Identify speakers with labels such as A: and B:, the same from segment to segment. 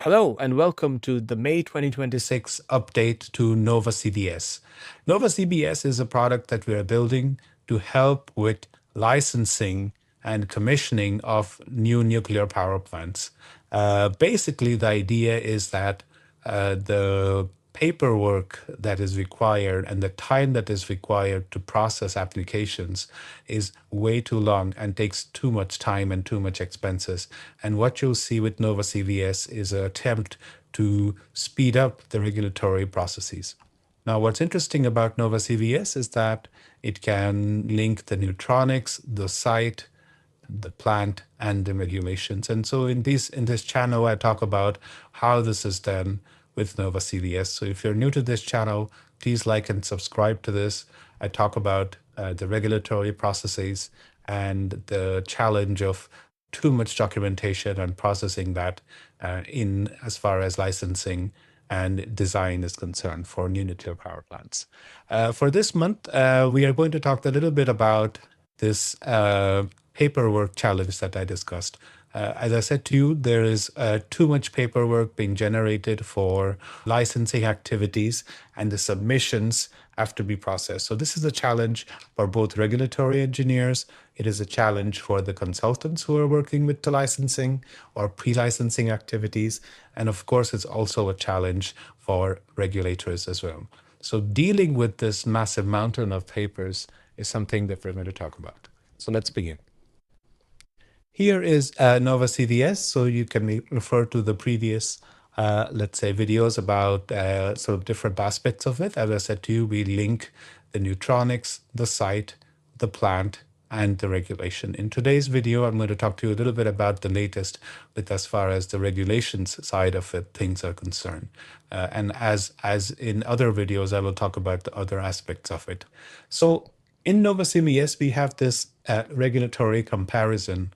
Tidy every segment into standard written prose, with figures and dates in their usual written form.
A: Hello and welcome to the May 2026 update to NovaCVS. NovaCVS is a product that we are building to help with licensing and commissioning of new nuclear power plants. Basically, the idea is that the paperwork that is required and the time that is required to process applications is way too long and takes too much time and too much expenses. And what you'll see with NovaCVS is an attempt to speed up the regulatory processes. Now, what's interesting about NovaCVS is that it can link the neutronics, the site, the plant, and the regulations. And so in this channel, I talk about how this is done with NovaCVS. So if you're new to this channel, please like and subscribe to this. I talk about the regulatory processes and the challenge of too much documentation and processing that in as far as licensing and design is concerned for new nuclear power plants. For this month, we are going to talk a little bit about this paperwork challenge that I discussed. As I said to you, there is too much paperwork being generated for licensing activities, and the submissions have to be processed. So this is a challenge for both regulatory engineers. It is a challenge for the consultants who are working with the licensing or pre-licensing activities. And of course, it's also a challenge for regulators as well. So dealing with this massive mountain of papers is something that we're going to talk about. So let's begin. Here is NovaCVS, so you can refer to the previous, let's say, videos about sort of different aspects of it. As I said to you, we link the neutronics, the site, the plant, and the regulation. In today's video, I'm going to talk to you a little bit about the latest with as far as the regulations side of it, things are concerned. And as in other videos, I will talk about the other aspects of it. So in NovaCVS, we have this regulatory comparison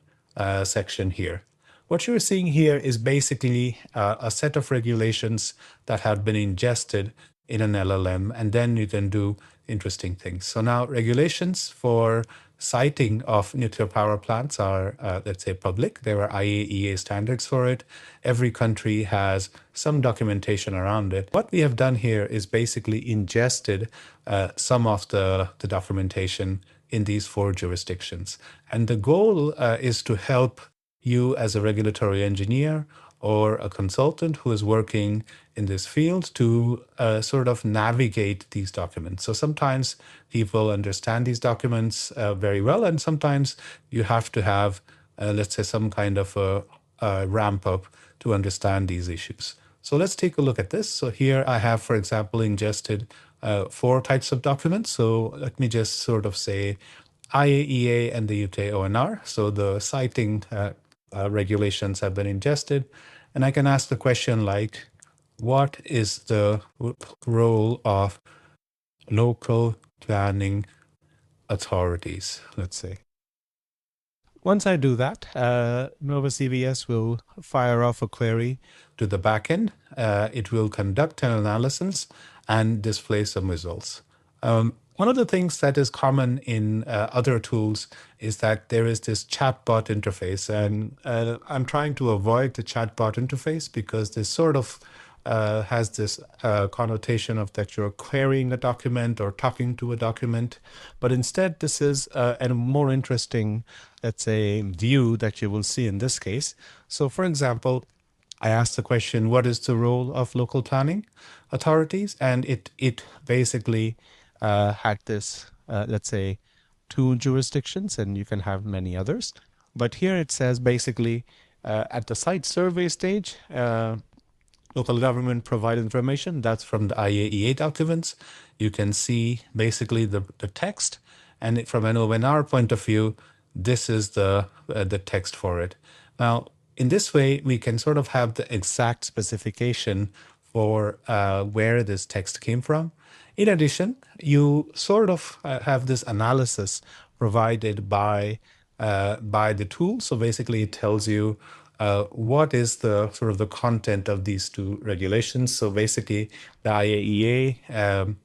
A: section here. What you're seeing here is basically a set of regulations that have been ingested in an LLM, and then you can do interesting things. So now regulations for siting of nuclear power plants are, let's say, public. There are IAEA standards for it. Every country has some documentation around it. What we have done here is basically ingested some of the documentation in these 4 jurisdictions. And the goal is to help you as a regulatory engineer or a consultant who is working in this field to sort of navigate these documents. So sometimes people understand these documents very well, and sometimes you have to have, let's say, some kind of a ramp up to understand these issues. So let's take a look at this. So here I have, for example, ingested 4 types of documents. So let me just sort of say IAEA and the UK ONR. So the citing regulations have been ingested. And I can ask the question like, what is the role of local planning authorities, let's say? Once I do that, NovaCVS will fire off a query to the backend. It will conduct an analysis and display some results. One of the things that is common in other tools is that there is this chatbot interface, and I'm trying to avoid the chatbot interface because this sort of has this connotation of that you're querying a document or talking to a document. But instead, this is a more interesting, let's say, view that you will see in this case. So for example, I asked the question, what is the role of local planning authorities? And it basically had this, let's say, 2 jurisdictions, and you can have many others. But here it says basically at the site survey stage, local government provide information. That's from the IAEA documents. You can see basically the text, and from an ONR point of view, this is the text for it. Now, in this way, we can sort of have the exact specification for where this text came from. In addition, you sort of have this analysis provided by the tool. So basically, it tells you what is the sort of the content of these 2 regulations. So basically, the IAEA,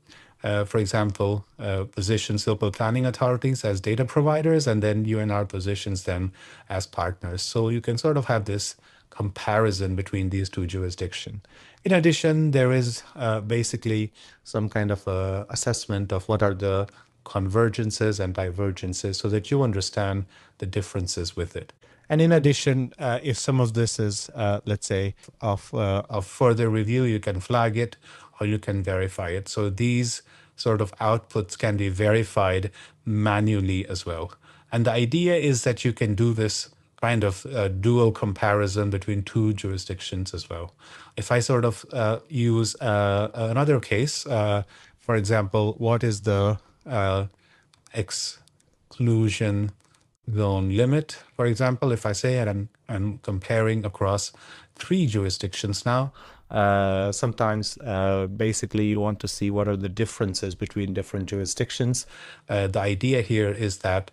A: for example, positions local planning authorities as data providers, and then UNR positions them as partners. So you can sort of have this comparison between these two jurisdictions. In addition, there is basically some kind of assessment of what are the convergences and divergences so that you understand the differences with it. And in addition, if some of this is, let's say, of further review, you can flag it or you can verify it. So these sort of outputs can be verified manually as well. And the idea is that you can do this kind of dual comparison between two jurisdictions as well. If I sort of use another case, for example, what is the exclusion zone limit, for example, if I say and I'm comparing across three jurisdictions now, sometimes basically you want to see what are the differences between different jurisdictions. The idea here is that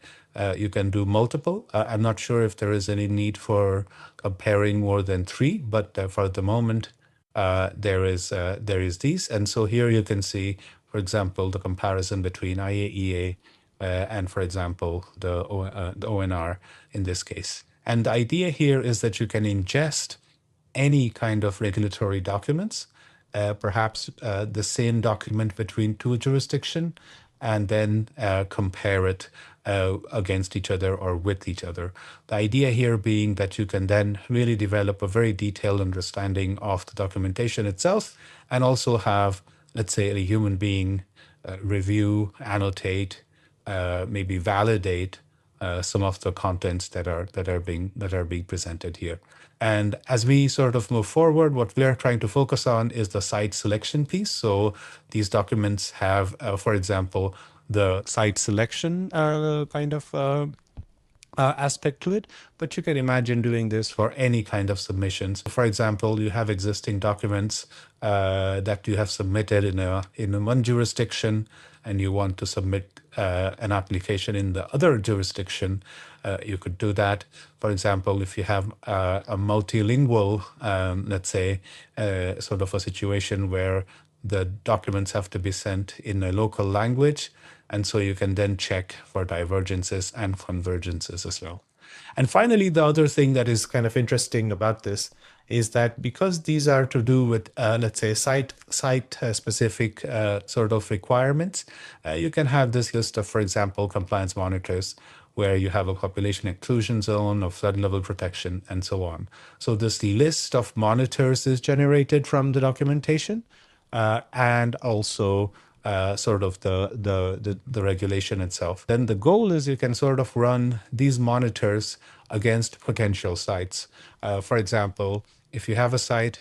A: you can do multiple. I'm not sure if there is any need for comparing more than three, but for the moment, there is these. And so here you can see, for example, the comparison between IAEA and, for example, the ONR in this case. And the idea here is that you can ingest any kind of regulatory documents, perhaps the same document between two jurisdictions, and then compare it against each other or with each other. The idea here being that you can then really develop a very detailed understanding of the documentation itself and also have, let's say, a human being review, annotate, maybe validate some of the contents that are being presented here. And as we sort of move forward, what we're trying to focus on is the site selection piece. So these documents have, for example, the site selection kind of aspect to it, but you can imagine doing this for any kind of submissions. For example, you have existing documents that you have submitted in one jurisdiction, and you want to submit an application in the other jurisdiction. You could do that. For example, if you have a multilingual, let's say, sort of a situation where the documents have to be sent in a local language, and so you can then check for divergences and convergences as well. And finally, the other thing that is kind of interesting about this is that because these are to do with, let's say, site-specific sort of requirements, you can have this list of, for example, compliance monitors, where you have a population exclusion zone of flood level protection and so on. So this list of monitors is generated from the documentation, and also sort of the regulation itself. Then the goal is you can sort of run these monitors against potential sites. For example, if you have a site,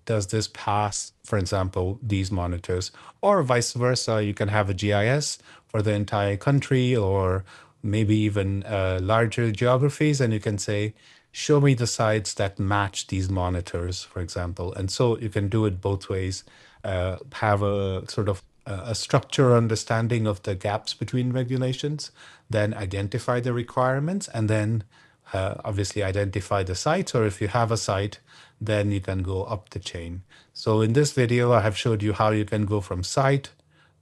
A: does this pass, for example, these monitors? Or vice versa, you can have a GIS for the entire country or maybe even larger geographies, and you can say, show me the sites that match these monitors, for example. And so you can do it both ways, have a sort of a structured understanding of the gaps between regulations, then identify the requirements, and then obviously identify the sites, or if you have a site, then you can go up the chain. So in this video, I have showed you how you can go from site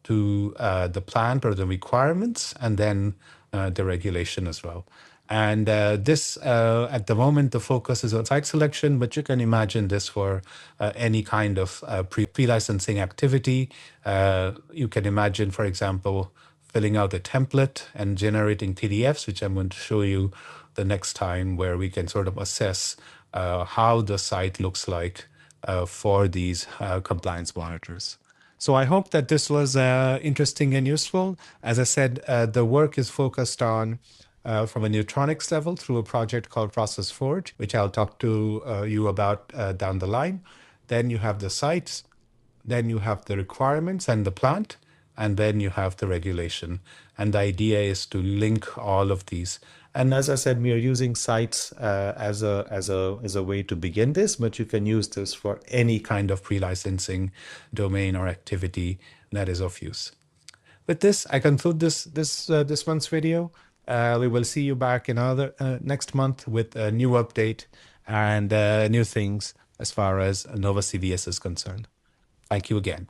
A: to the plant or the requirements, and then the regulation as well. And this, at the moment, the focus is on site selection, but you can imagine this for any kind of pre-licensing activity. You can imagine, for example, filling out a template and generating PDFs, which I'm going to show you the next time, where we can sort of assess how the site looks like for these compliance monitors. So I hope that this was interesting and useful. As I said, the work is focused on from a neutronics level through a project called Process Forge, which I'll talk to you about down the line. Then you have the sites, then you have the requirements and the plant, and then you have the regulation. And the idea is to link all of these. And as I said, we are using sites as a way to begin this, but you can use this for any kind of pre-licensing domain or activity that is of use. With this, I conclude this month's video. We will see you back in next month with a new update and new things as far as NovaCVS is concerned. Thank you again.